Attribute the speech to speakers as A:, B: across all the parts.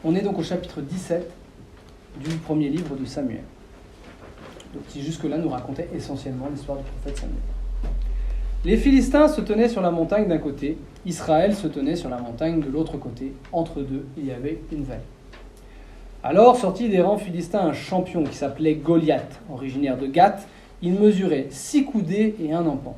A: On est donc au chapitre 17 du premier livre de Samuel, donc qui jusque-là nous racontait essentiellement l'histoire du prophète Samuel. Les Philistins se tenaient sur la montagne d'un côté, Israël se tenait sur la montagne de l'autre côté. Entre deux, il y avait une vallée. Alors sortit des rangs philistins un champion qui s'appelait Goliath, originaire de Gath. Il mesurait 6 coudées et 1 empan.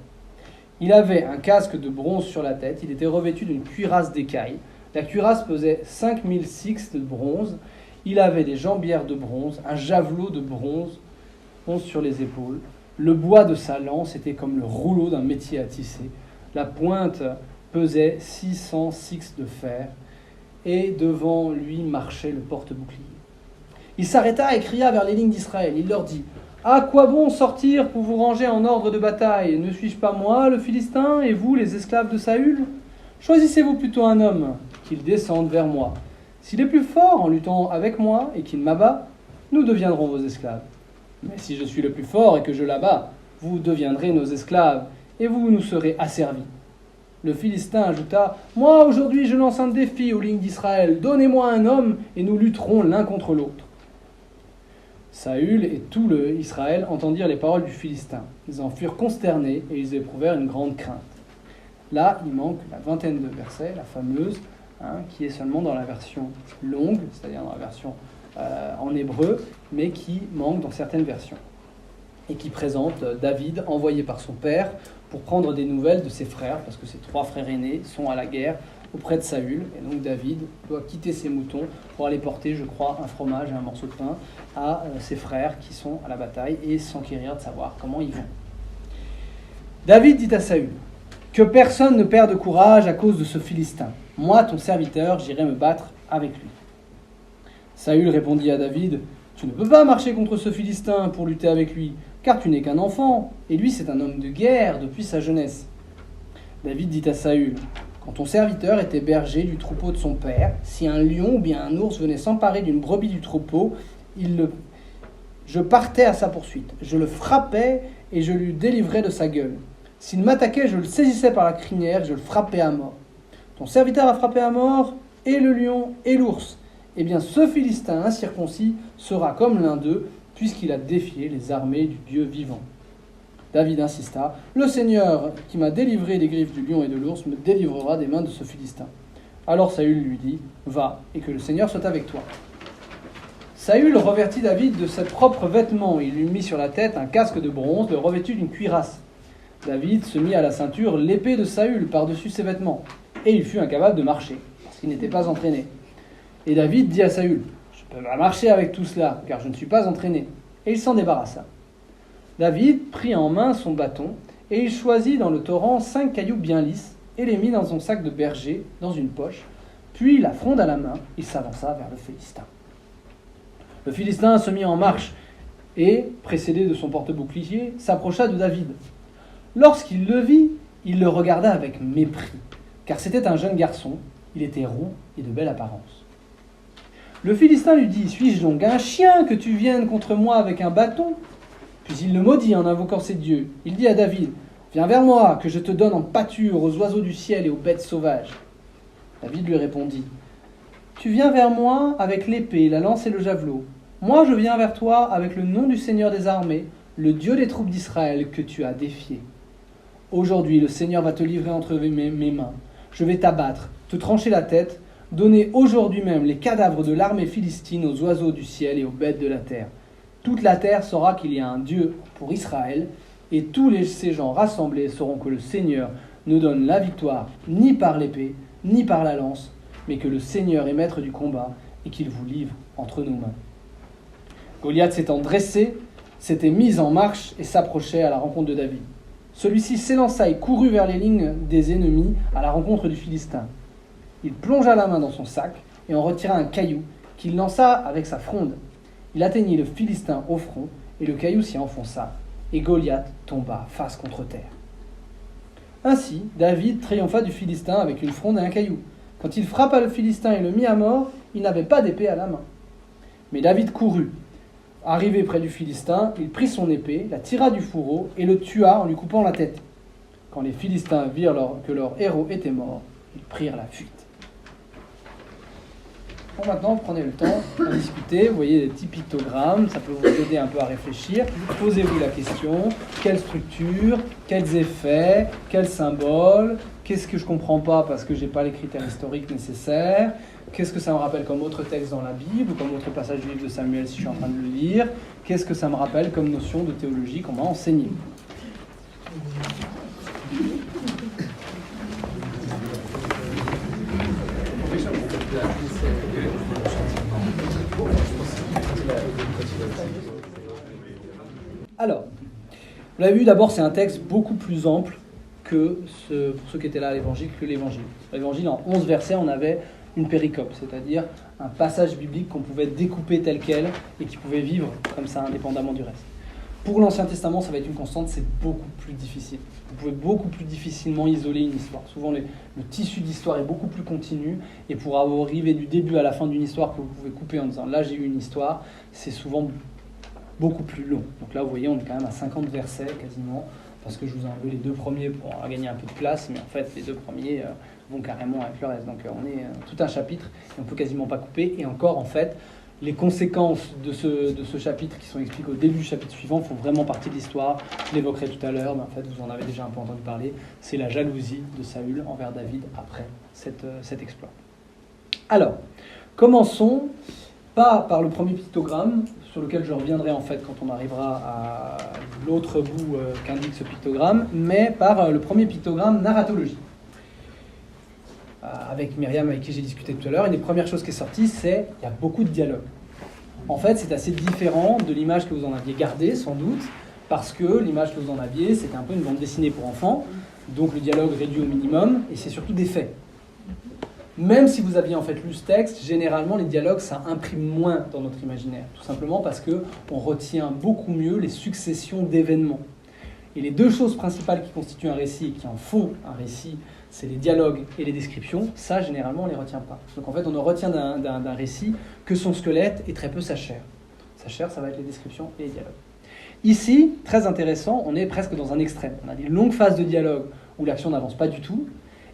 A: Il avait un casque de bronze sur la tête, il était revêtu d'une cuirasse d'écaille. La cuirasse pesait 5000 sixes de bronze. Il avait des jambières de bronze, un javelot de bronze sur les épaules. Le bois de sa lance était comme le rouleau d'un métier à tisser. La pointe pesait 600 sixes de fer. Et devant lui marchait le porte-bouclier. Il s'arrêta et cria vers les lignes d'Israël. Il leur dit : « À quoi bon sortir pour vous ranger en ordre de bataille ? Ne suis-je pas moi, le Philistin, et vous, les esclaves de Saül ? Choisissez-vous plutôt un homme, qu'il descende vers moi. S'il est plus fort en luttant avec moi et qu'il m'abat, nous deviendrons vos esclaves. Mais si je suis le plus fort et que je l'abats, vous deviendrez nos esclaves, et vous nous serez asservis. » Le Philistin ajouta : « Moi, aujourd'hui, je lance un défi aux lignes d'Israël. Donnez-moi un homme, et nous lutterons l'un contre l'autre. » Saül et tout le Israël entendirent les paroles du Philistin. Ils en furent consternés, et ils éprouvèrent une grande crainte. Là, il manque la vingtaine de versets, la fameuse, qui est seulement dans la version longue, c'est-à-dire dans la version en hébreu, mais qui manque dans certaines versions. Et qui présente David, envoyé par son père, pour prendre des nouvelles de ses frères, parce que ses 3 frères aînés sont à la guerre auprès de Saül. Et donc David doit quitter ses moutons pour aller porter, je crois, un fromage et un morceau de pain à ses frères qui sont à la bataille et s'enquérir de savoir comment ils vont. David dit à Saül : « Que personne ne perde courage à cause de ce Philistin. Moi, ton serviteur, j'irai me battre avec lui. » Saül répondit à David : « Tu ne peux pas marcher contre ce Philistin pour lutter avec lui, car tu n'es qu'un enfant, et lui c'est un homme de guerre depuis sa jeunesse. » David dit à Saül : « Quand ton serviteur était berger du troupeau de son père, si un lion ou bien un ours venait s'emparer d'une brebis du troupeau, je partais à sa poursuite. Je le frappais et je lui délivrais de sa gueule. S'il m'attaquait, je le saisissais par la crinière et je le frappais à mort. Ton serviteur a frappé à mort et le lion et l'ours. Eh bien, ce Philistin incirconcis sera comme l'un d'eux, puisqu'il a défié les armées du Dieu vivant. » David insista : « Le Seigneur qui m'a délivré des griffes du lion et de l'ours me délivrera des mains de ce Philistin. » Alors Saül lui dit : « Va, et que le Seigneur soit avec toi. » Saül revêtit David de ses propres vêtements. Il lui mit sur la tête un casque de bronze, le revêtu d'une cuirasse. David se mit à la ceinture l'épée de Saül par-dessus ses vêtements, et il fut incapable de marcher, parce qu'il n'était pas entraîné. Et David dit à Saül : « Je peux pas marcher avec tout cela, car je ne suis pas entraîné. » Et il s'en débarrassa. David prit en main son bâton, et il choisit dans le torrent 5 cailloux bien lisses, et les mit dans son sac de berger, dans une poche. Puis, la fronde à la main, il s'avança vers le Philistin. Le Philistin se mit en marche, et, précédé de son porte-bouclier, s'approcha de David. Lorsqu'il le vit, il le regarda avec mépris, car c'était un jeune garçon, il était roux et de belle apparence. Le Philistin lui dit : « Suis-je donc un chien que tu viennes contre moi avec un bâton ? » Puis il le maudit en invoquant ses dieux. Il dit à David : « Viens vers moi, que je te donne en pâture aux oiseaux du ciel et aux bêtes sauvages. » David lui répondit : « Tu viens vers moi avec l'épée, la lance et le javelot. Moi je viens vers toi avec le nom du Seigneur des armées, le Dieu des troupes d'Israël que tu as défié. Aujourd'hui le Seigneur va te livrer entre mes mains. Je vais t'abattre, te trancher la tête, donner aujourd'hui même les cadavres de l'armée philistine aux oiseaux du ciel et aux bêtes de la terre. Toute la terre saura qu'il y a un Dieu pour Israël, et tous ces gens rassemblés sauront que le Seigneur ne donne la victoire ni par l'épée, ni par la lance, mais que le Seigneur est maître du combat et qu'il vous livre entre nos mains. » Goliath s'étant dressé, s'était mis en marche et s'approchait à la rencontre de David. Celui-ci s'élança et courut vers les lignes des ennemis à la rencontre du Philistin. Il plongea la main dans son sac et en retira un caillou qu'il lança avec sa fronde. Il atteignit le Philistin au front et le caillou s'y enfonça, et Goliath tomba face contre terre. Ainsi, David triompha du Philistin avec une fronde et un caillou. Quand il frappa le Philistin et le mit à mort, il n'avait pas d'épée à la main. Mais David courut. Arrivé près du Philistin, il prit son épée, la tira du fourreau et le tua en lui coupant la tête. Quand les Philistins virent que leur héros était mort, ils prirent la fuite. Bon, maintenant, prenez le temps de discuter. Vous voyez des petits pictogrammes, ça peut vous aider un peu à réfléchir. Posez-vous la question, quelle structure, quels effets, quels symboles, qu'est-ce que je ne comprends pas parce que je n'ai pas les critères historiques nécessaires, qu'est-ce que ça me rappelle comme autre texte dans la Bible ou comme autre passage du livre de Samuel si je suis en train de le lire, qu'est-ce que ça me rappelle comme notion de théologie qu'on m'a enseignée. Alors, vous l'avez vu, d'abord, c'est un texte beaucoup plus ample que pour ceux qui étaient là à l'Évangile, que l'Évangile. L'Évangile, en 11 versets, on avait une péricope, c'est-à-dire un passage biblique qu'on pouvait découper tel quel et qui pouvait vivre comme ça, indépendamment du reste. Pour l'Ancien Testament, ça va être une constante, c'est beaucoup plus difficile. Vous pouvez beaucoup plus difficilement isoler une histoire. Souvent, le tissu d'histoire est beaucoup plus continu, et pour arriver du début à la fin d'une histoire que vous pouvez couper en disant « là, j'ai eu une histoire », c'est souvent beaucoup plus long. Donc là, vous voyez, on est quand même à 50 versets quasiment, parce que je vous ai enlevé les 2 premiers pour gagner un peu de place, mais en fait, les 2 premiers vont carrément avec le reste. Donc on est tout un chapitre, et on ne peut quasiment pas couper, et encore, en fait, les conséquences de ce chapitre qui sont expliquées au début du chapitre suivant font vraiment partie de l'histoire. Je l'évoquerai tout à l'heure, mais en fait, vous en avez déjà un peu entendu parler. C'est la jalousie de Saül envers David après cet exploit. Alors, commençons pas par le premier pictogramme, sur lequel je reviendrai en fait quand on arrivera à l'autre bout qu'indique ce pictogramme, mais par le premier pictogramme narratologie. Avec Myriam, avec qui j'ai discuté tout à l'heure, une des premières choses qui est sortie, c'est qu'il y a beaucoup de dialogues. En fait, c'est assez différent de l'image que vous en aviez gardée, sans doute, parce que l'image que vous en aviez, c'était un peu une bande dessinée pour enfants, donc le dialogue réduit au minimum, et c'est surtout des faits. Même si vous aviez en fait lu ce texte, généralement les dialogues, ça imprime moins dans notre imaginaire, tout simplement parce qu'on retient beaucoup mieux les successions d'événements. Et les 2 choses principales qui constituent un récit et qui en font un récit, c'est les dialogues et les descriptions. Ça, généralement, on ne les retient pas. Donc en fait, on ne retient d'un récit que son squelette et très peu sa chair. Sa chair, ça va être les descriptions et les dialogues. Ici, très intéressant, on est presque dans un extrême. On a des longues phases de dialogue où l'action n'avance pas du tout,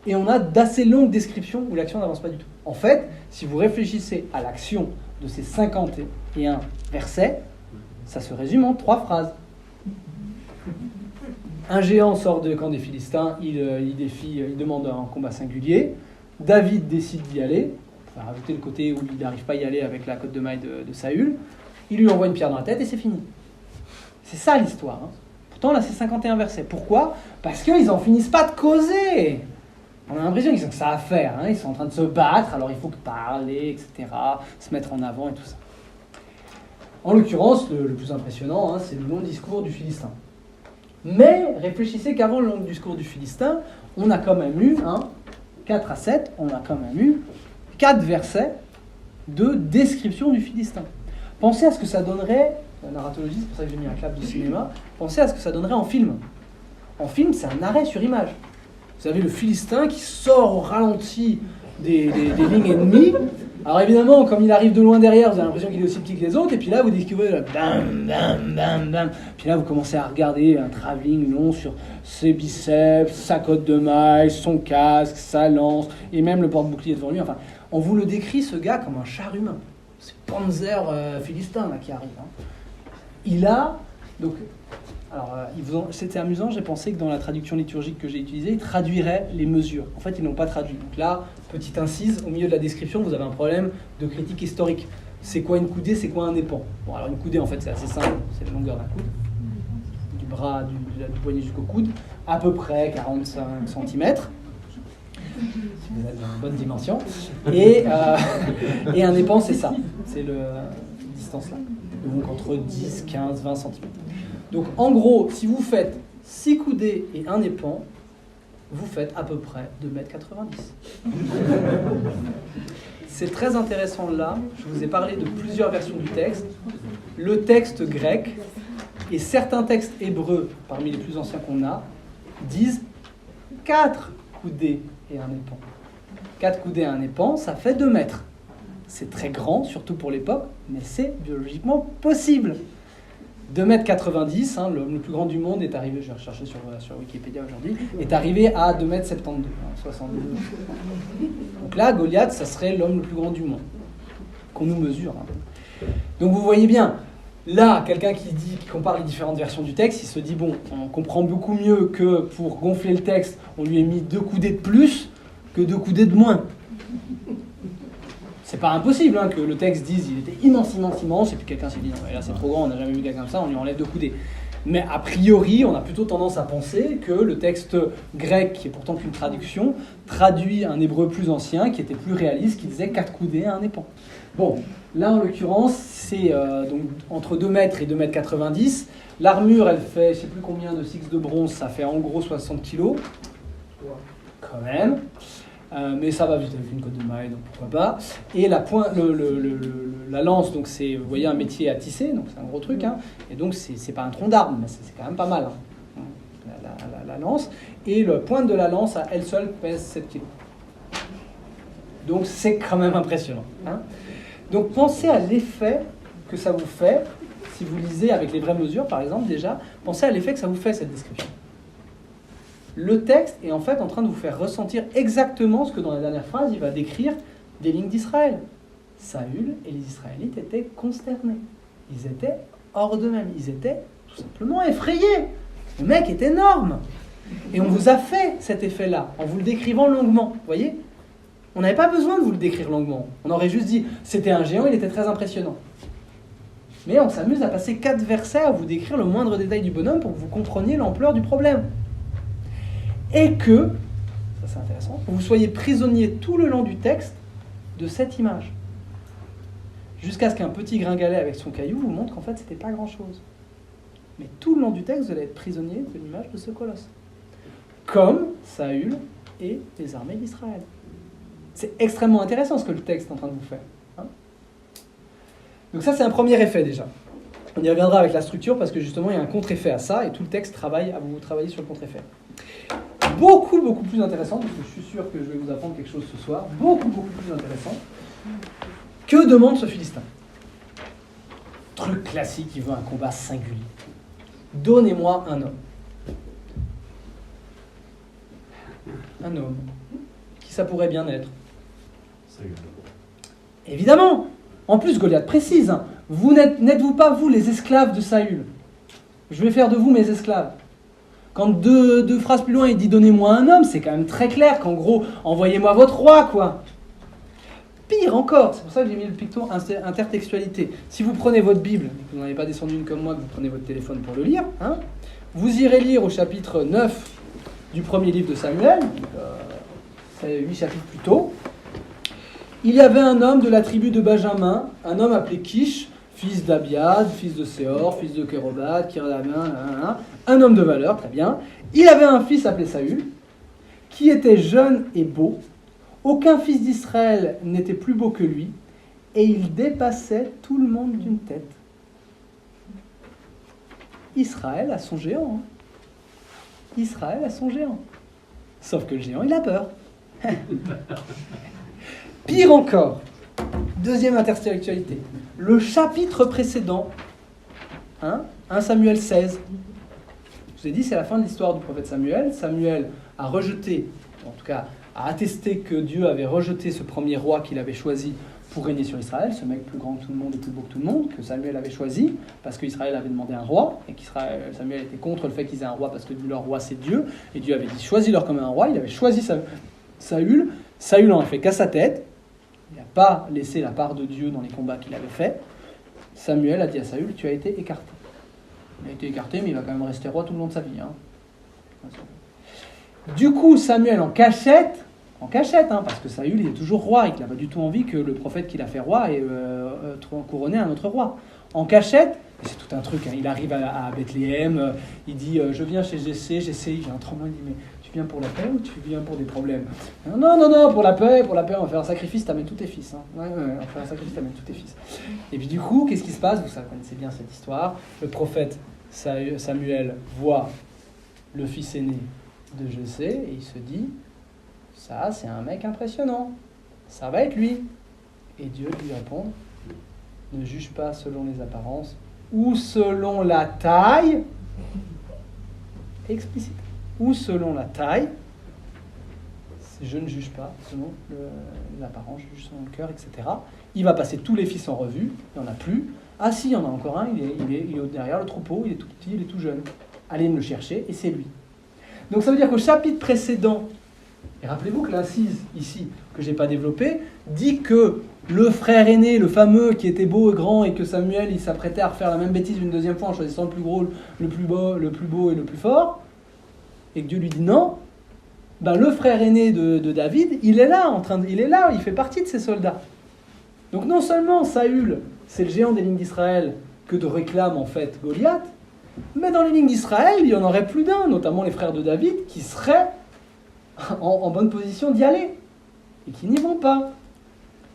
A: et on a d'assez longues descriptions où l'action n'avance pas du tout. En fait, si vous réfléchissez à l'action de ces 51 versets, ça se résume en 3 phrases. Un géant sort du camp des Philistins, il demande un combat singulier. David décide d'y aller. On va rajouter le côté où il n'arrive pas à y aller avec la côte de maille de Saül. Il lui envoie une pierre dans la tête et c'est fini. C'est ça l'histoire. Hein. Pourtant, là, c'est 51 versets. Pourquoi ? Parce qu'ils n'en finissent pas de causer. On a l'impression qu'ils ont que ça à faire. Hein. Ils sont en train de se battre, alors il faut parler, etc., se mettre en avant et tout ça. En l'occurrence, le plus impressionnant, hein, c'est le long discours du Philistin. Mais réfléchissez qu'avant le long discours du Philistin, on a quand même eu, 4 à 7, on a quand même eu 4 versets de description du Philistin. Pensez à ce que ça donnerait, la narratologie, c'est pour ça que j'ai mis un clap de cinéma, pensez à ce que ça donnerait en film. En film, c'est un arrêt sur image. Vous avez le Philistin qui sort au ralenti des lignes ennemies. Alors évidemment, comme il arrive de loin derrière, vous avez l'impression qu'il est aussi petit que les autres, et puis là, vous découvrez le bam, bam, bam, bam. Puis là, vous commencez à regarder un travelling long sur ses biceps, sa cotte de maille, son casque, sa lance, et même le porte-bouclier devant lui. Enfin, on vous le décrit, ce gars, comme un char humain. C'est Panzer philistin là, qui arrive. Hein. Il a... Donc, alors, c'était amusant, j'ai pensé que dans la traduction liturgique que j'ai utilisée, ils traduiraient les mesures. En fait, ils n'ont pas traduit. Donc là, petite incise, au milieu de la description, vous avez un problème de critique historique. C'est quoi une coudée, c'est quoi un épan ? Bon, alors une coudée, en fait, c'est assez simple, c'est la longueur d'un coude, du bras, du poignet jusqu'au coude, à peu près 45 cm, si vous êtes dans une bonne dimension. Et un épan, c'est ça, c'est cette distance-là. Donc entre 10, 15, 20 cm. Donc en gros, si vous faites 6 coudées et un épan, vous faites à peu près 2,90 m. C'est très intéressant là, je vous ai parlé de plusieurs versions du texte. Le texte grec et certains textes hébreux, parmi les plus anciens qu'on a, disent 4 coudées et un épan. 4 coudées et un épan, ça fait 2 mètres. C'est très grand, surtout pour l'époque, mais c'est biologiquement possible. 2,90 m, l'homme le plus grand du monde est arrivé, je vais rechercher sur Wikipédia aujourd'hui, est arrivé à 2,72 m, 62. Donc là, Goliath, ça serait l'homme le plus grand du monde. qu'on nous mesure. Donc vous voyez bien, là, quelqu'un qui compare les différentes versions du texte, il se dit, bon, on comprend beaucoup mieux que pour gonfler le texte, on lui a mis 2 coudées de plus que 2 coudées de moins. C'est pas impossible que le texte dise il était immense, et puis quelqu'un s'est dit non mais là c'est trop grand, on n'a jamais vu quelqu'un comme ça, on lui enlève 2 coudées. Mais a priori, on a plutôt tendance à penser que le texte grec, qui est pourtant qu'une traduction, traduit un hébreu plus ancien, qui était plus réaliste, qui disait 4 coudées à un épan. Bon, là en l'occurrence, c'est donc entre 2 mètres et 2 mètres 90. L'armure, elle fait, je sais plus combien de six de bronze, ça fait en gros 60 kilos. Quand même. Mais ça va vite avec une cotte de maille, donc pourquoi pas. Et la lance, donc c'est, vous voyez, un métier à tisser, donc c'est un gros truc, et donc c'est pas un tronc d'arbre, mais c'est quand même pas mal, la lance. Et la pointe de la lance, à elle seule, pèse 7 kg. Donc c'est quand même impressionnant. Donc pensez à l'effet que ça vous fait, si vous lisez avec les vraies mesures, par exemple, déjà, pensez à l'effet que ça vous fait, cette description. Le texte est en fait en train de vous faire ressentir exactement ce que dans la dernière phrase, il va décrire des lignes d'Israël. Saül et les Israélites étaient consternés. Ils étaient hors d'eux-mêmes. Ils étaient tout simplement effrayés. Le mec est énorme. Et on vous a fait cet effet-là en vous le décrivant longuement. Vous voyez ? On n'avait pas besoin de vous le décrire longuement. On aurait juste dit, c'était un géant, il était très impressionnant. Mais on s'amuse à passer 4 versets à vous décrire le moindre détail du bonhomme pour que vous compreniez l'ampleur du problème. Et que, ça c'est intéressant, vous soyez prisonnier tout le long du texte de cette image. Jusqu'à ce qu'un petit gringalet avec son caillou vous montre qu'en fait c'était pas grand-chose. Mais tout le long du texte, vous allez être prisonnier de l'image de ce colosse. Comme Saül et les armées d'Israël. C'est extrêmement intéressant ce que le texte est en train de vous faire. Donc ça c'est un premier effet déjà. On y reviendra avec la structure parce que justement il y a un contre-effet à ça et tout le texte travaille à vous travailler sur le contre-effet. Beaucoup plus intéressant, parce que je suis sûr que je vais vous apprendre quelque chose ce soir, beaucoup plus intéressant. Que demande ce Philistin ? Truc classique, il veut un combat singulier. Donnez-moi un homme. Un homme. Qui ça pourrait bien être ?
B: Saül.
A: Évidemment. En plus, Goliath précise, vous n'êtes-vous pas vous les esclaves de Saül ? Je vais faire de vous mes esclaves. Quand deux phrases plus loin, il dit « Donnez-moi un homme », c'est quand même très clair qu'en gros, envoyez-moi votre roi, quoi. Pire encore, c'est pour ça que j'ai mis le picton intertextualité. Si vous prenez votre Bible, que vous n'en avez pas descendu une comme moi, que vous prenez votre téléphone pour le lire, vous irez lire au chapitre 9 du premier livre de Samuel, c'est 8 chapitres plus tôt. Il y avait un homme de la tribu de Benjamin, un homme appelé Kish, fils d'Abiad, fils de Séor, fils de Kérobad, un homme de valeur, très bien. Il avait un fils appelé Saül, qui était jeune et beau. Aucun fils d'Israël n'était plus beau que lui, et il dépassait tout le monde d'une tête. Israël a son géant. Israël a son géant. Sauf que le géant, il a peur. Pire encore, deuxième intertextualité. Le chapitre précédent, 1 Samuel 16, je vous ai dit, c'est la fin de l'histoire du prophète Samuel. Samuel a rejeté, en tout cas, a attesté que Dieu avait rejeté ce premier roi qu'il avait choisi pour régner sur Israël, ce mec plus grand que tout le monde et plus beau que tout le monde, que Samuel avait choisi, parce qu'Israël avait demandé un roi, et Samuel était contre le fait qu'ils aient un roi, parce que leur roi c'est Dieu, et Dieu avait dit choisis-leur comme un roi. Il avait choisi Saül, Saül en a fait qu'à sa tête, il n'a pas laissé la part de Dieu dans les combats qu'il avait faits. Samuel a dit à Saül, tu as été écarté. Il a été écarté, mais il va quand même rester roi tout le long de sa vie. Du coup, Samuel en cachette, parce que Saül il est toujours roi et qu'il n'a pas du tout envie que le prophète qu'il a fait roi ait couronné un autre roi. En cachette, c'est tout un truc, il arrive à Bethléem, il dit je viens chez Jessé, il vient un tremblement, il dit mais tu viens pour la paix ou tu viens pour des problèmes ? Non, pour la paix, on va faire un sacrifice, t'amènes tous tes fils. On va faire un sacrifice, t'amènes tous tes fils. Et puis du coup, qu'est-ce qui se passe ? Vous connaissez bien cette histoire. Le prophète Samuel voit le fils aîné de Jessé et il se dit ça c'est un mec impressionnant, ça va être lui. Et Dieu lui répond ne juge pas selon les apparences ou selon la taille explicite ou selon la taille je ne juge pas selon l'apparence, je juge selon le cœur, etc. Il va passer tous les fils en revue, il n'y en a plus. Ah si, il y en a encore un, il est derrière le troupeau, il est tout petit, il est tout jeune. Allez me le chercher, et c'est lui. Donc ça veut dire qu'au chapitre précédent, et rappelez-vous que l'incise ici, que je n'ai pas développée, dit que le frère aîné, le fameux qui était beau et grand, et que Samuel il s'apprêtait à refaire la même bêtise une deuxième fois en choisissant le plus gros, le plus beau et le plus fort, et que Dieu lui dit non, ben le frère aîné de David, il est là, il fait partie de ces soldats. Donc non seulement Saül, c'est le géant des lignes d'Israël que de réclame en fait Goliath, mais dans les lignes d'Israël, il y en aurait plus d'un, notamment les frères de David, qui seraient en bonne position d'y aller, et qui n'y vont pas.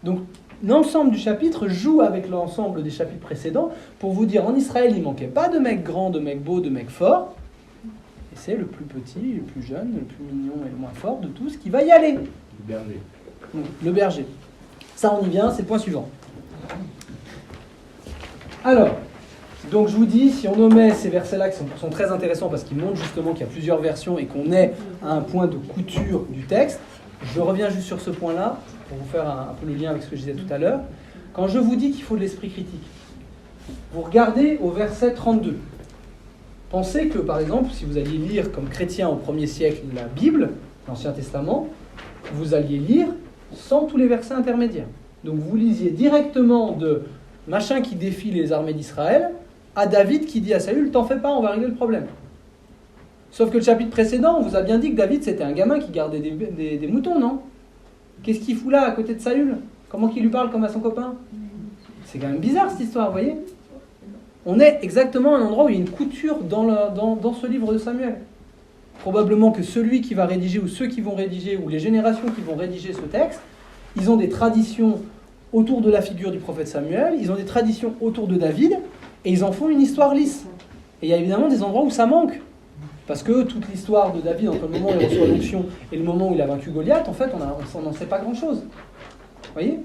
A: Donc l'ensemble du chapitre joue avec l'ensemble des chapitres précédents pour vous dire en Israël, il ne manquait pas de mecs grands, de mecs beaux, de mecs forts, et c'est le plus petit, le plus jeune, le plus mignon et le moins fort de tous qui va y aller.
B: Le berger.
A: Donc, le berger. Ça, on y vient, c'est le point suivant. Alors, donc je vous dis, si on omet ces versets-là qui sont très intéressants parce qu'ils montrent justement qu'il y a plusieurs versions et qu'on est à un point de couture du texte, je reviens juste sur ce point-là pour vous faire un peu le lien avec ce que je disais tout à l'heure. Quand je vous dis qu'il faut de l'esprit critique, vous regardez au verset 32. Pensez que, par exemple, si vous alliez lire comme chrétien au 1er siècle la Bible, l'Ancien Testament, vous alliez lire sans tous les versets intermédiaires. Donc vous lisiez directement de machin qui défie les armées d'Israël à David qui dit à Saül, t'en fais pas, on va régler le problème. Sauf que le chapitre précédent, on vous a bien dit que David c'était un gamin qui gardait des moutons, non? Qu'est-ce qu'il fout là à côté de Saül? Comment qu'il lui parle comme à son copain? C'est quand même bizarre cette histoire, vous voyez? On est exactement à un endroit où il y a une couture dans ce livre de Samuel. Probablement que celui qui va rédiger, ou ceux qui vont rédiger, ou les générations qui vont rédiger ce texte, ils ont des traditions autour de la figure du prophète Samuel, ils ont des traditions autour de David, et ils en font une histoire lisse. Et il y a évidemment des endroits où ça manque. Parce que toute l'histoire de David, entre le moment où il reçoit l'onction et le moment où il a vaincu Goliath, en fait, on n'en sait pas grand-chose. Vous voyez ?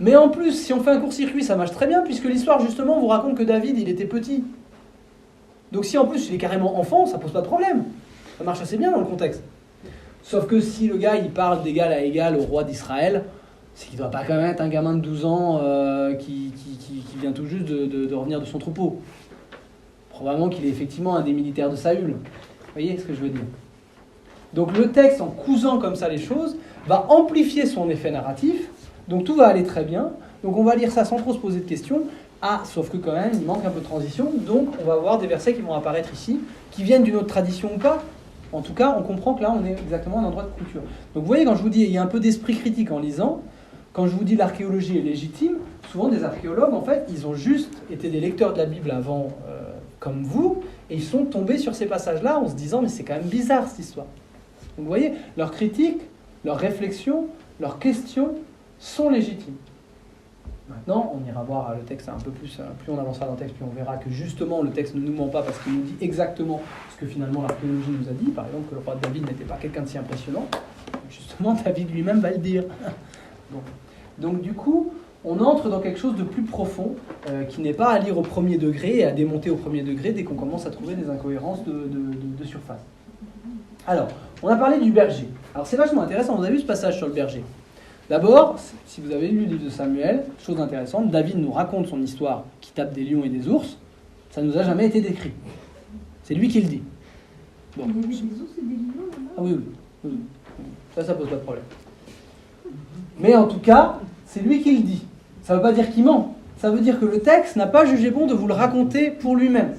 A: Mais en plus, si on fait un court-circuit, ça marche très bien, puisque l'histoire, justement, vous raconte que David, il était petit. Donc si en plus, il est carrément enfant, ça pose pas de problème. Ça marche assez bien dans le contexte. Sauf que si le gars, il parle d'égal à égal au roi d'Israël, c'est qu'il ne doit pas quand même être un gamin de 12 ans qui vient tout juste de revenir de son troupeau. Probablement qu'il est effectivement un des militaires de Saül. Vous voyez ce que je veux dire? Donc le texte, en cousant comme ça les choses, va amplifier son effet narratif. Donc tout va aller très bien. Donc on va lire ça sans trop se poser de questions. Ah, sauf que quand même, il manque un peu de transition. Donc on va avoir des versets qui vont apparaître ici, qui viennent d'une autre tradition ou pas. En tout cas, on comprend que là, on est exactement à un endroit de couture. Donc vous voyez, quand je vous dis, il y a un peu d'esprit critique en lisant, quand je vous dis l'archéologie est légitime, souvent des archéologues, en fait, ils ont juste été des lecteurs de la Bible avant, comme vous, et ils sont tombés sur ces passages-là en se disant, mais c'est quand même bizarre cette histoire. Donc vous voyez, leurs critiques, leurs réflexions, leurs questions sont légitimes. Maintenant, on ira voir le texte un peu plus on avancera dans le texte, plus on verra que justement le texte ne nous ment pas parce qu'il nous dit exactement ce que finalement l'archéologie nous a dit. Par exemple, que le roi David n'était pas quelqu'un de si impressionnant. Justement, David lui-même va le dire. Bon. Donc du coup, on entre dans quelque chose de plus profond qui n'est pas à lire au premier degré et à démonter au premier degré dès qu'on commence à trouver des incohérences de surface. Alors, on a parlé du berger. Alors c'est vachement intéressant, vous avez vu ce passage sur le berger. D'abord, si vous avez lu le livre de Samuel, chose intéressante, David nous raconte son histoire qui tape des lions et des ours. Ça ne nous a jamais été décrit. C'est lui qui le dit. Bon.
C: Il y avait des ours et des lions là-bas?
A: Ah oui. Ça pose pas de problème. Mais en tout cas, c'est lui qui le dit. Ça ne veut pas dire qu'il ment. Ça veut dire que le texte n'a pas jugé bon de vous le raconter pour lui-même.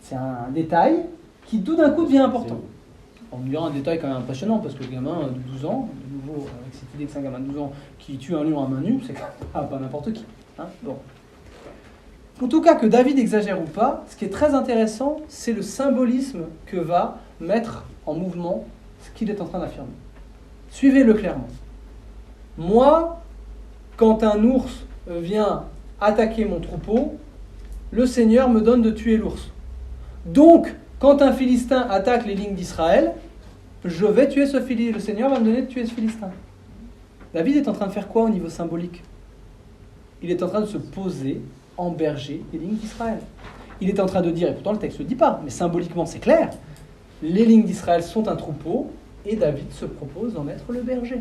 A: C'est un détail qui tout d'un coup devient important. On me dira un détail quand même impressionnant, parce que le gamin de 12 ans, de nouveau, avec cette idée que c'est un gamin de 12 ans qui tue un lion à main nue, c'est quand même pas n'importe qui. Hein, bon. En tout cas, que David exagère ou pas, ce qui est très intéressant, c'est le symbolisme que va mettre en mouvement ce qu'il est en train d'affirmer. Suivez-le clairement. Moi, quand un ours vient attaquer mon troupeau, le Seigneur me donne de tuer l'ours. Donc, quand un Philistin attaque les lignes d'Israël, je vais tuer ce Philistin. Le Seigneur va me donner de tuer ce Philistin. David est en train de faire quoi au niveau symbolique? Il est en train de se poser en berger des lignes d'Israël. Il est en train de dire, et pourtant le texte ne le dit pas, mais symboliquement c'est clair, les lignes d'Israël sont un troupeau, Et David se propose d'en être le berger.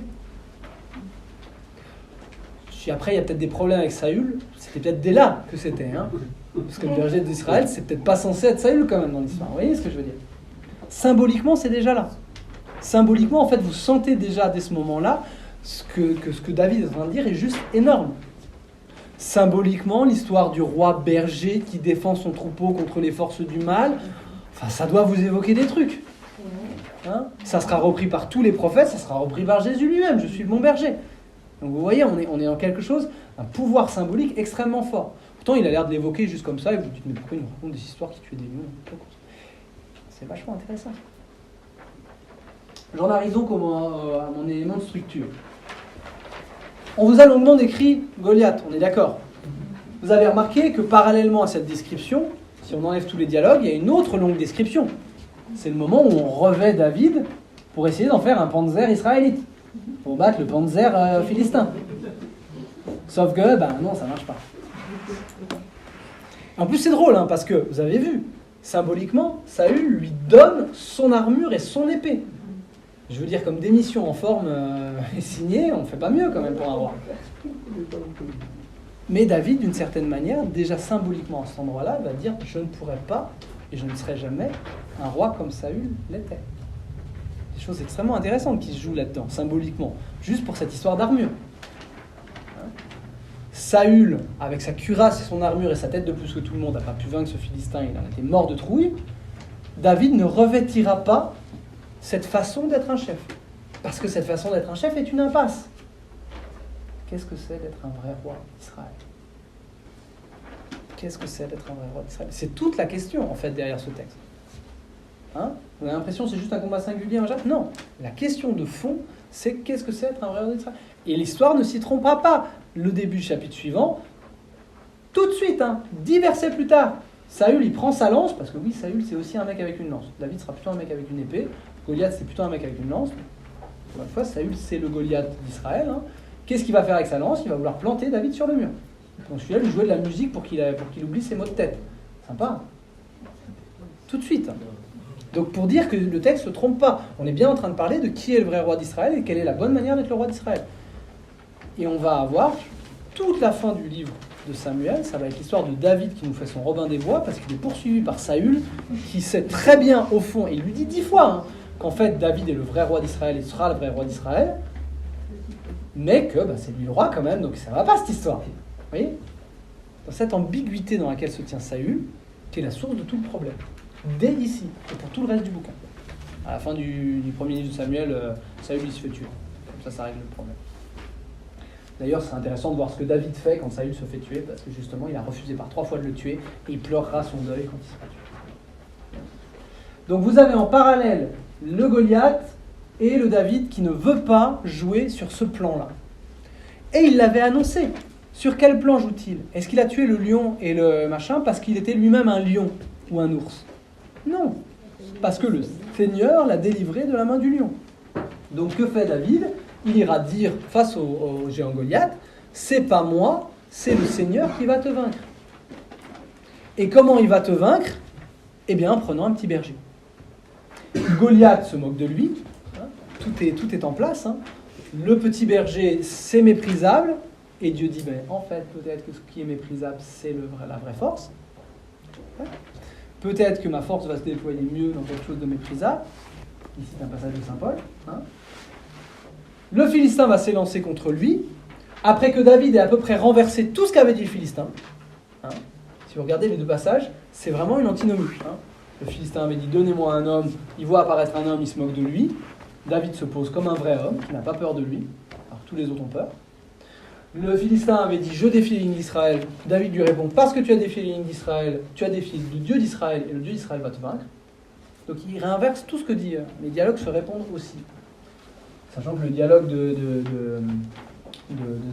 A: Après, il y a peut-être des problèmes avec Saül. C'était peut-être dès là que c'était. Hein, parce que le berger d'Israël, c'est peut-être pas censé être Saül quand même dans l'histoire. Vous voyez ce que je veux dire? Symboliquement, c'est déjà là. Symboliquement, en fait, vous sentez déjà dès ce moment-là ce que David est en train de dire est juste énorme. Symboliquement, l'histoire du roi berger qui défend son troupeau contre les forces du mal, enfin, ça doit vous évoquer des trucs. Hein, ça sera repris par tous les prophètes, ça sera repris par Jésus lui-même. Je suis le bon berger. Donc vous voyez, on est dans quelque chose, un pouvoir symbolique extrêmement fort. Pourtant, il a l'air de l'évoquer juste comme ça, et vous vous dites, mais pourquoi il nous raconte des histoires qui tuent des lions? C'est vachement intéressant. J'en arrive donc à mon élément de structure. On vous a longuement décrit Goliath, on est d'accord. Vous avez remarqué que parallèlement à cette description, si on enlève tous les dialogues, il y a une autre longue description. C'est le moment où on revêt David pour essayer d'en faire un panzer israélite. Pour battre le panzer philistin. Sauf que, non, ça marche pas. En plus, c'est drôle, hein, parce que, vous avez vu, symboliquement, Saül lui donne son armure et son épée. Je veux dire, comme démission en forme est signée, on ne fait pas mieux quand même pour un roi. Mais David, d'une certaine manière, déjà symboliquement à cet endroit-là, va dire « Je ne pourrai pas, et je ne serai jamais, un roi comme Saül l'était ». Des choses extrêmement intéressantes qui se jouent là-dedans, symboliquement, juste pour cette histoire d'armure. Saül, avec sa cuirasse et son armure et sa tête de plus que tout le monde, n'a pas pu vaincre ce Philistin, il en était mort de trouille. David ne revêtira pas cette façon d'être un chef. Parce que cette façon d'être un chef est une impasse. Qu'est-ce que c'est d'être un vrai roi d'Israël? Qu'est-ce que c'est d'être un vrai roi d'Israël? C'est toute la question, en fait, derrière ce texte. Hein? Vous avez l'impression que c'est juste un combat singulier, un jeu? Non. La question de fond, c'est qu'est-ce que c'est être un vrai roi d'Israël? Et l'histoire ne s'y trompera pas. Le début du chapitre suivant, tout de suite, 10 versets plus tard, Saül, il prend sa lance, parce que oui, Saül, c'est aussi un mec avec une lance. David sera plutôt un mec avec une épée. Goliath, c'est plutôt un mec avec une lance. Pour une fois, Saül, c'est le Goliath d'Israël. Qu'est-ce qu'il va faire avec sa lance? Il va vouloir planter David sur le mur. Donc celui-là, lui jouer de la musique pour qu'il oublie ses mots de tête. Sympa. Tout de suite. Donc pour dire que le texte ne se trompe pas, on est bien en train de parler de qui est le vrai roi d'Israël et quelle est la bonne manière d'être le roi d'Israël. Et on va avoir toute la fin du livre de Samuel, ça va être l'histoire de David qui nous fait son Robin des Bois, parce qu'il est poursuivi par Saül, qui sait très bien au fond, et il lui dit 10 fois, qu'en fait David est le vrai roi d'Israël et sera le vrai roi d'Israël, mais que c'est lui le roi quand même, donc ça ne va pas cette histoire. Vous voyez? Dans cette ambiguïté dans laquelle se tient Saül, qui est la source de tout le problème. Dès ici, et pour tout le reste du bouquin. À la fin du premier livre de Samuel, Saül il se fait tuer. Comme ça règle le problème. D'ailleurs, c'est intéressant de voir ce que David fait quand Saül se fait tuer, parce que justement, il a refusé par 3 fois de le tuer, et il pleurera son deuil quand il sera tué. Donc vous avez en parallèle le Goliath et le David qui ne veut pas jouer sur ce plan-là. Et il l'avait annoncé. Sur quel plan joue-t-il? Est-ce qu'il a tué le lion et le machin parce qu'il était lui-même un lion ou un ours? Non, parce que le Seigneur l'a délivré de la main du lion. Donc que fait David? Il ira dire face au géant Goliath, c'est pas moi, c'est le Seigneur qui va te vaincre. Et comment il va te vaincre? Eh bien, en prenant un petit berger. Goliath se moque de lui, tout est en place. Le petit berger, c'est méprisable, et Dieu dit, en fait, peut-être que ce qui est méprisable, c'est la vraie force. Peut-être que ma force va se déployer mieux dans quelque chose de méprisable. Ici, c'est un passage de Saint Paul. Le Philistin va s'élancer contre lui, après que David ait à peu près renversé tout ce qu'avait dit le Philistin. Si vous regardez les 2 passages, c'est vraiment une antinomie. Le Philistin avait dit « Donnez-moi un homme », il voit apparaître un homme, il se moque de lui. David se pose comme un vrai homme, qui n'a pas peur de lui, alors tous les autres ont peur. Le Philistin avait dit « Je défie les lignes d'Israël ». David lui répond « Parce que tu as défié les lignes d'Israël, tu as défié le Dieu d'Israël, et le Dieu d'Israël va te vaincre ». Donc il réinverse tout ce que dit. Les dialogues se répondent aussi. Sachant que le dialogue de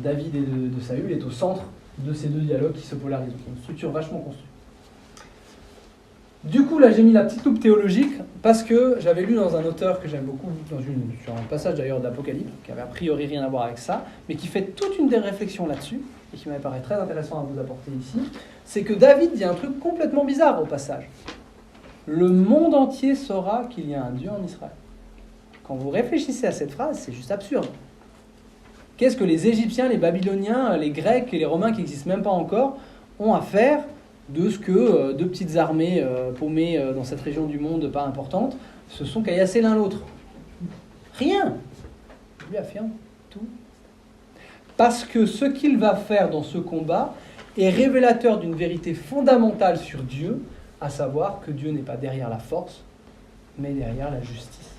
A: David et de Saül est au centre de ces 2 dialogues qui se polarisent. C'est une structure vachement construite. Du coup, là, j'ai mis la petite loupe théologique parce que j'avais lu dans un auteur que j'aime beaucoup, sur un passage d'ailleurs d'Apocalypse, qui avait a priori rien à voir avec ça, mais qui fait toute une des réflexions là-dessus, et qui m'avait paru très intéressant à vous apporter ici, c'est que David dit un truc complètement bizarre au passage. Le monde entier saura qu'il y a un Dieu en Israël. Quand vous réfléchissez à cette phrase, c'est juste absurde. Qu'est-ce que les Égyptiens, les Babyloniens, les Grecs et les Romains qui n'existent même pas encore ont à faire de ce que deux petites armées paumées dans cette région du monde pas importante se sont caillassées l'un l'autre? Rien. Lui affirme tout. Parce que ce qu'il va faire dans ce combat est révélateur d'une vérité fondamentale sur Dieu, à savoir que Dieu n'est pas derrière la force, mais derrière la justice.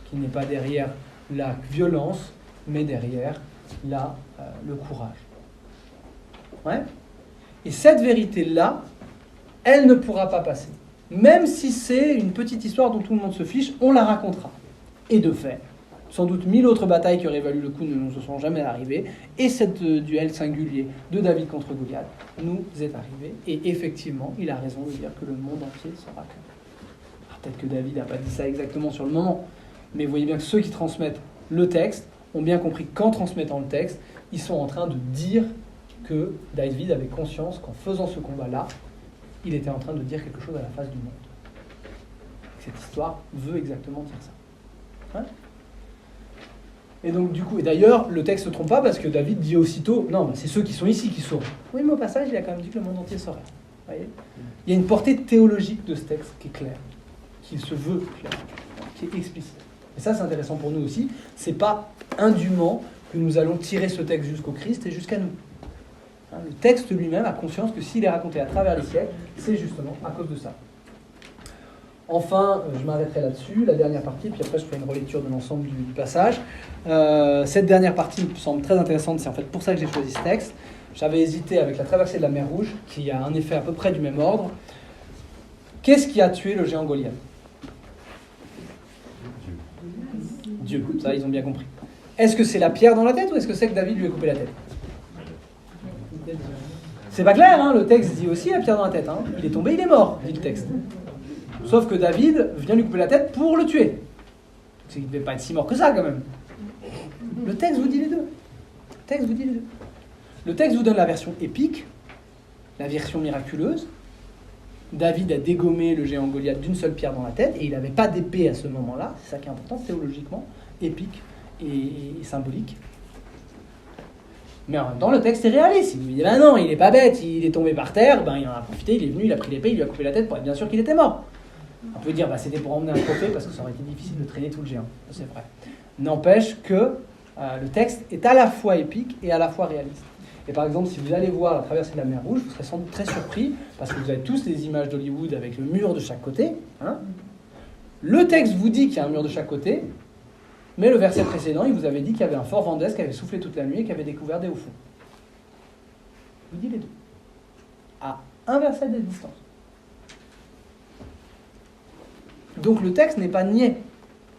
A: Qu'il n'est pas derrière la violence, mais derrière le courage. Ouais. Et cette vérité-là, elle ne pourra pas passer. Même si c'est une petite histoire dont tout le monde se fiche, on la racontera. Et de fait, sans doute 1000 autres batailles qui auraient valu le coup ne nous sont jamais arrivées. Et cette duel singulier de David contre Goliath nous est arrivé. Et effectivement, il a raison de dire que le monde entier sera que. Alors, peut-être que David n'a pas dit ça exactement sur le moment, mais vous voyez bien que ceux qui transmettent le texte ont bien compris qu'en transmettant le texte, ils sont en train de dire que David avait conscience qu'en faisant ce combat-là, il était en train de dire quelque chose à la face du monde. Cette histoire veut exactement dire ça. Hein? Et donc du coup, et d'ailleurs, le texte ne se trompe pas parce que David dit aussitôt, non, c'est ceux qui sont ici qui sauront. Oui, mais au passage, il a quand même dit que le monde entier saurait. Vous voyez ? Il y a une portée théologique de ce texte qui est claire, qui se veut clair, qui est explicite. Et ça, c'est intéressant pour nous aussi. C'est pas indûment que nous allons tirer ce texte jusqu'au Christ et jusqu'à nous. Hein, le texte lui-même a conscience que s'il est raconté à travers les siècles, c'est justement à cause de ça. Enfin, je m'arrêterai là-dessus, la dernière partie, puis après je ferai une relecture de l'ensemble du passage. Cette dernière partie me semble très intéressante, c'est en fait pour ça que j'ai choisi ce texte. J'avais hésité avec la traversée de la mer Rouge, qui a un effet à peu près du même ordre. Qu'est-ce qui a tué le géant Goliath ? Dieu, ça ils ont bien compris. Est-ce que c'est la pierre dans la tête ou est-ce que c'est que David lui a coupé la tête ? C'est pas clair, hein, le texte dit aussi la pierre dans la tête. Hein. Il est tombé, il est mort, dit le texte. Sauf que David vient lui couper la tête pour le tuer. C'est qu'il ne devait pas être si mort que ça, quand même. Le texte vous dit les deux. Le texte vous donne la version épique, la version miraculeuse. David a dégommé le géant Goliath d'une seule pierre dans la tête, et il n'avait pas d'épée à ce moment-là. C'est ça qui est important, théologiquement, épique et symbolique. Mais en même temps, le texte est réaliste. Il nous dit, ben non, il n'est pas bête, il est tombé par terre, ben il en a profité, il est venu, il a pris l'épée, il lui a coupé la tête pour être bien sûr qu'il était mort. On peut dire, c'était pour emmener un trophée, parce que ça aurait été difficile de traîner tout le géant. C'est vrai. N'empêche que le texte est à la fois épique et à la fois réaliste. Et par exemple, si vous allez voir la traversée de la mer Rouge, vous serez sans doute très surpris, parce que vous avez tous les images d'Hollywood avec le mur de chaque côté. Hein. Le texte vous dit qu'il y a un mur de chaque côté, mais le verset précédent, il vous avait dit qu'il y avait un fort vent d'est qui avait soufflé toute la nuit et qui avait découvert des hauts fonds. Je vous dis les deux. À un verset de distance. Donc le texte n'est pas niais.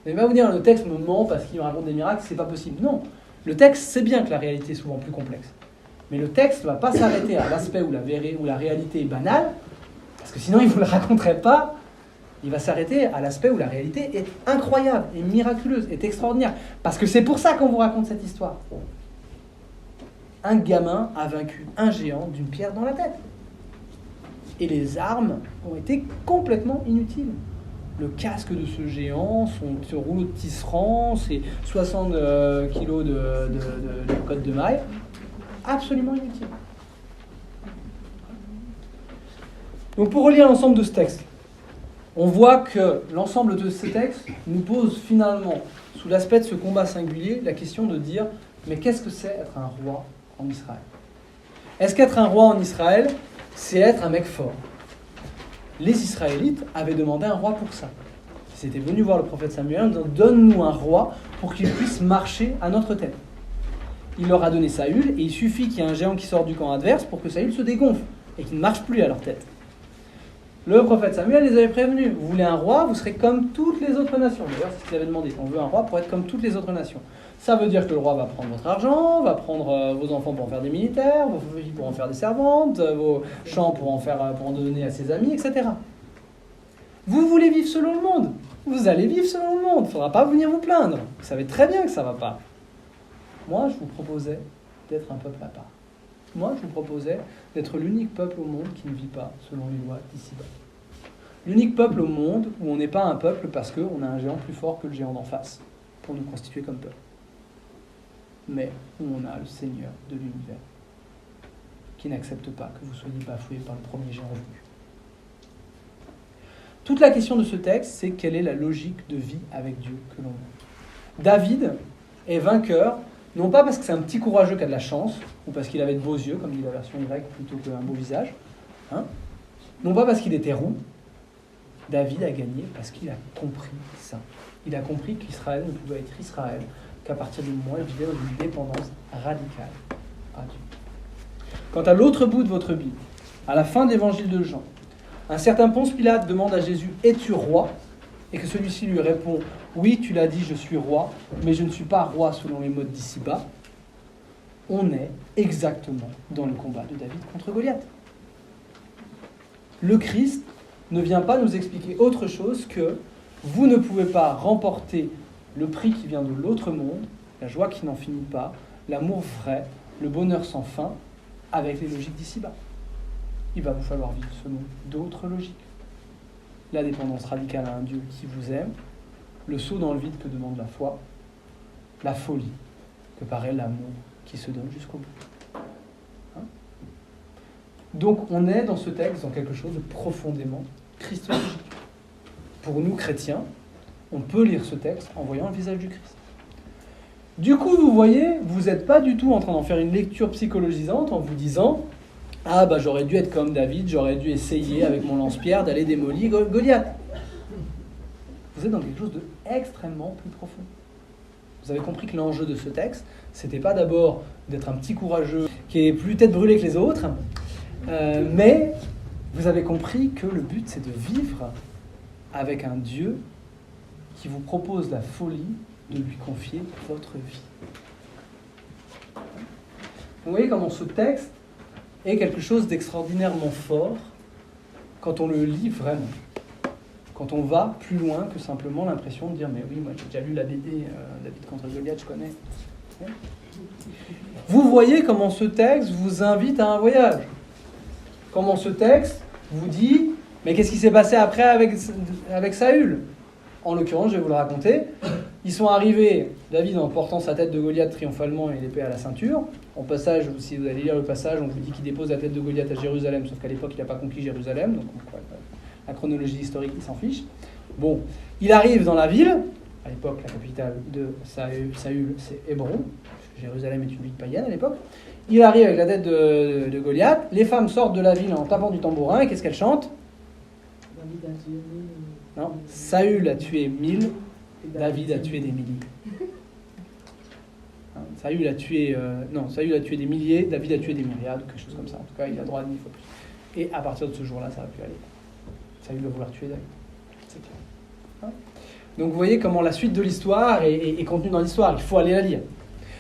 A: Vous n'allez pas vous dire, le texte me ment parce qu'il me raconte des miracles, c'est pas possible. Non. Le texte sait bien que la réalité est souvent plus complexe. Mais le texte ne va pas s'arrêter à l'aspect où la réalité est banale, parce que sinon il ne vous le raconterait pas. Il va s'arrêter à l'aspect où la réalité est incroyable, est miraculeuse, est extraordinaire. Parce que c'est pour ça qu'on vous raconte cette histoire. Un gamin a vaincu un géant d'une pierre dans la tête. Et les armes ont été complètement inutiles. Le casque de ce géant, ce rouleau de tisserand, ses 60 kilos de cotte de maille, absolument inutile. Donc pour relire l'ensemble de ce texte, on voit que l'ensemble de ces textes nous pose finalement, sous l'aspect de ce combat singulier, la question de dire « Mais qu'est-ce que c'est être un roi en Israël ?» Est-ce qu'être un roi en Israël, c'est être un mec fort ? Les Israélites avaient demandé un roi pour ça. Ils étaient venus voir le prophète Samuel en disant « Donne-nous un roi pour qu'il puisse marcher à notre tête. » Il leur a donné Saül, et il suffit qu'il y ait un géant qui sort du camp adverse pour que Saül se dégonfle et qu'il ne marche plus à leur tête. Le prophète Samuel les avait prévenus. Vous voulez un roi, vous serez comme toutes les autres nations. D'ailleurs, c'est ce qu'il avait demandé. On veut un roi pour être comme toutes les autres nations. Ça veut dire que le roi va prendre votre argent, va prendre vos enfants pour en faire des militaires, vos filles pour en faire des servantes, vos champs pour en donner à ses amis, etc. Vous voulez vivre selon le monde. Vous allez vivre selon le monde. Il ne faudra pas venir vous plaindre. Vous savez très bien que ça ne va pas. Moi, je vous proposais d'être un peuple à part. Moi, je vous proposais d'être l'unique peuple au monde qui ne vit pas selon les lois d'ici-bas. L'unique peuple au monde où on n'est pas un peuple parce qu'on a un géant plus fort que le géant d'en face. pour nous constituer comme peuple. Mais où on a le Seigneur de l'univers qui n'accepte pas que vous soyez bafoués par le premier géant venu. Toute la question de ce texte, c'est quelle est la logique de vie avec Dieu que l'on a. David est vainqueur, non pas parce que c'est un petit courageux qui a de la chance, ou parce qu'il avait de beaux yeux, comme dit la version grecque, plutôt qu'un beau visage, non pas parce qu'il était roux. David a gagné parce qu'il a compris ça. Il a compris qu'Israël ne pouvait être Israël qu'à partir du moment où il vivait dans une dépendance radicale à Dieu. Quant à l'autre bout de votre Bible, à la fin de l'évangile de Jean, un certain Ponce Pilate demande à Jésus « Es-tu roi ?» et que celui-ci lui répond « Oui, tu l'as dit, je suis roi, mais je ne suis pas roi selon les modes d'ici-bas. » On est exactement dans le combat de David contre Goliath. Le Christ ne vient pas nous expliquer autre chose que vous ne pouvez pas remporter le prix qui vient de l'autre monde, la joie qui n'en finit pas, l'amour vrai, le bonheur sans fin, avec les logiques d'ici-bas. Il va vous falloir vivre selon d'autres logiques. La dépendance radicale à un Dieu qui vous aime, le saut dans le vide que demande la foi, la folie que paraît l'amour qui se donne jusqu'au bout. Donc on est dans ce texte dans quelque chose de profondément christologique. Pour nous chrétiens, on peut lire ce texte en voyant le visage du Christ. Du coup, vous voyez, vous n'êtes pas du tout en train d'en faire une lecture psychologisante en vous disant « Ah, bah j'aurais dû être comme David, j'aurais dû essayer avec mon lance-pierre d'aller démolir Goliath. » Vous êtes dans quelque chose d'extrêmement plus profond. Vous avez compris que l'enjeu de ce texte, c'était pas d'abord d'être un petit courageux qui est plus tête brûlée que les autres, mais vous avez compris que le but, c'est de vivre avec un Dieu qui vous propose la folie de lui confier votre vie. Vous voyez comment ce texte est quelque chose d'extraordinairement fort quand on le lit vraiment. Quand on va plus loin que simplement l'impression de dire « Mais oui, moi j'ai déjà lu la BD, David contre Goliath, je connais. » Vous voyez comment ce texte vous invite à un voyage. Comment ce texte vous dit « Mais qu'est-ce qui s'est passé après avec Saül ?» En l'occurrence, je vais vous le raconter. Ils sont arrivés, David en portant sa tête de Goliath triomphalement et l'épée à la ceinture. En passage, si vous allez lire le passage, on vous dit qu'il dépose la tête de Goliath à Jérusalem, sauf qu'à l'époque, il n'a pas conquis Jérusalem, donc la chronologie historique, il s'en fiche. Bon, il arrive dans la ville, à l'époque, la capitale de Saül, c'est Hébron, Jérusalem est une ville païenne à l'époque. Il arrive avec la tête de Goliath, les femmes sortent de la ville en tapant du tambourin, et qu'est-ce qu'elles chantent ? Non, Saül a tué 1000, David a tué des milliers. Saül a tué des milliers, David a tué des myriades, quelque chose comme ça. En tout cas, il a droit à 1000 fois plus. Et à partir de ce jour-là, ça va plus aller. Saül va vouloir tuer David. C'est clair. Donc vous voyez comment la suite de l'histoire est contenue dans l'histoire. Il faut aller la lire.